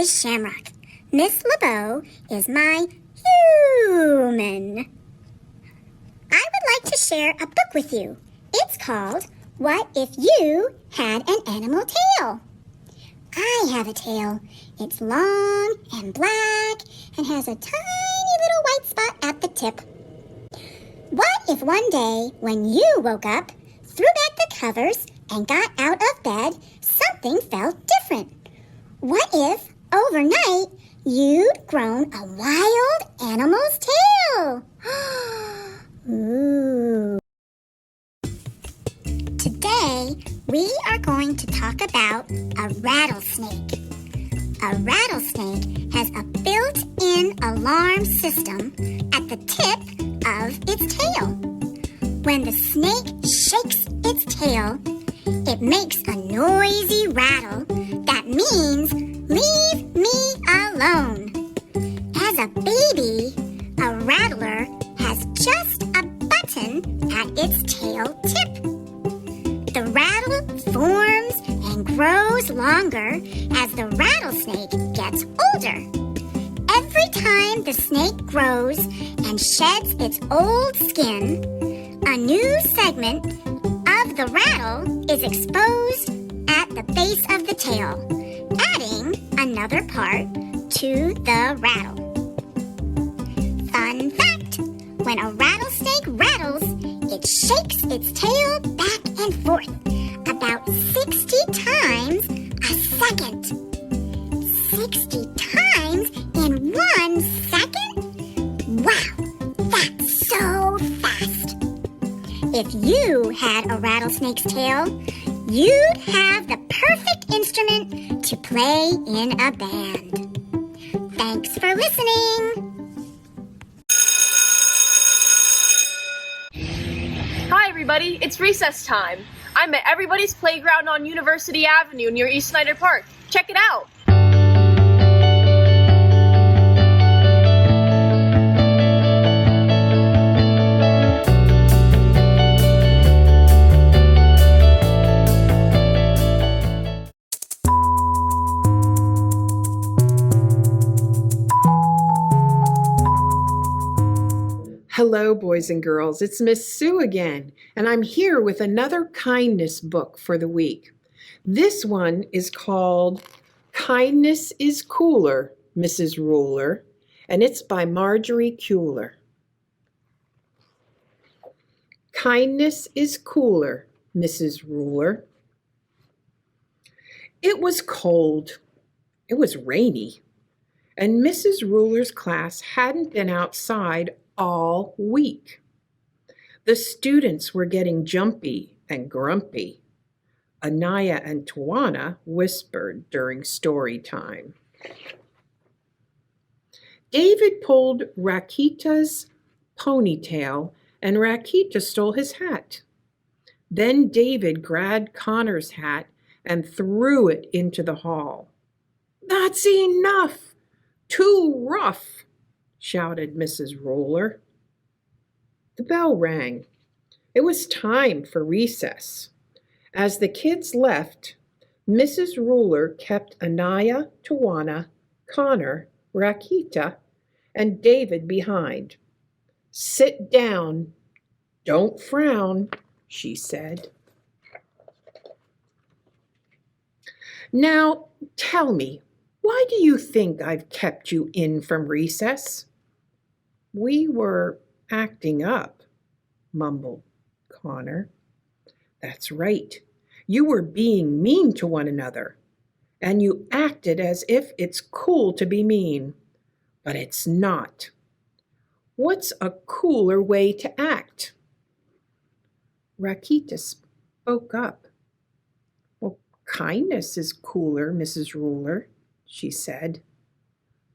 is Shamrock. Miss LeBeau is my human. I would like to share a book with you. It's called What If You Had an Animal Tail? I have a tail. It's long and black and has a tiny little white spot at the tip. What if one day when you woke up, threw back the covers, and got out of bed, something felt different? What if overnight you'd grown a wild animal's tail? Ooh. Today, we are going to talk about a rattlesnake. A rattlesnake has a built-in alarm system at the tip of its tail. When the snake shakes its tail, it makes a noisy rattle that means, "Leave me alone." As a baby, a rattler has just a button at its tail tip. The rattle forms and grows longer as the rattlesnake gets older. Every time the snake grows and sheds its old skin, a new segment of the rattle is exposed at the base of the tail, adding another part to the rattle. Fun fact, when a rattlesnake rattles, it shakes its tail back and forth about 60 times a second. 60 times in 1 second? Wow, that's so fast. If you had a rattlesnake's tail, you'd have the perfect instrument to play in a band. Thanks for listening. Hi everybody, it's recess time. I'm at Everybody's Playground on University Avenue near East Snyder Park. Check it out. Hello, boys and girls. It's Miss Sue again, and I'm here with another kindness book for the week. This one is called Kindness is Cooler, Mrs. Ruler, and it's by Marjorie Kuehler. Kindness is cooler, Mrs. Ruler. It was cold. It was rainy, and Mrs. Ruler's class hadn't been outside all week. The students were getting jumpy and grumpy. Anaya and Tawana whispered during story time. David pulled Rakita's ponytail and Rakita stole his hat. Then David grabbed Connor's hat and threw it into the hall. "That's enough! Too rough!" shouted Mrs. Ruler. The bell rang. It was time for recess. As the kids left, Mrs. Ruler kept Anaya, Tawana, Connor, Rakita, and David behind. "Sit down. Don't frown," she said. "Now, tell me, why do you think I've kept you in from recess?" "We were acting up," mumbled Connor. "That's right. You were being mean to one another, and you acted as if it's cool to be mean, but it's not. What's a cooler way to act?" Rakita spoke up. "Well, kindness is cooler, Mrs. Ruler," she said.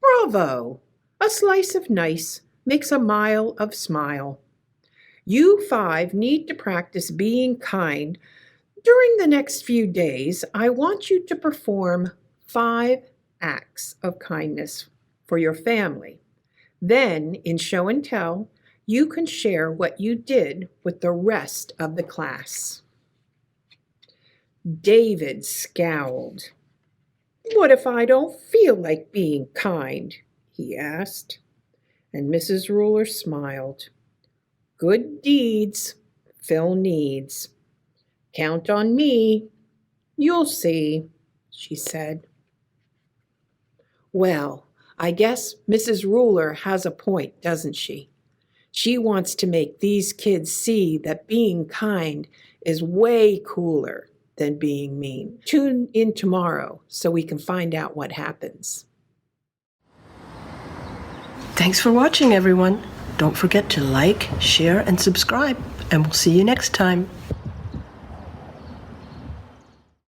"Bravo! A slice of nice makes a mile of smile. You 5 need to practice being kind. During the next few days, I want you to perform 5 acts of kindness for your family. Then, in show and tell, you can share what you did with the rest of the class." David scowled. What if I don't feel like being kind? He asked. And Mrs. Ruler smiled. Good deeds fill needs. Count on me. You'll see, she said. Well, I guess Mrs. Ruler has a point, doesn't she? She wants to make these kids see that being kind is way cooler than being mean. Tune in tomorrow so we can find out what happens. Thanks for watching, everyone. Don't forget to like, share, and subscribe, and we'll see you next time.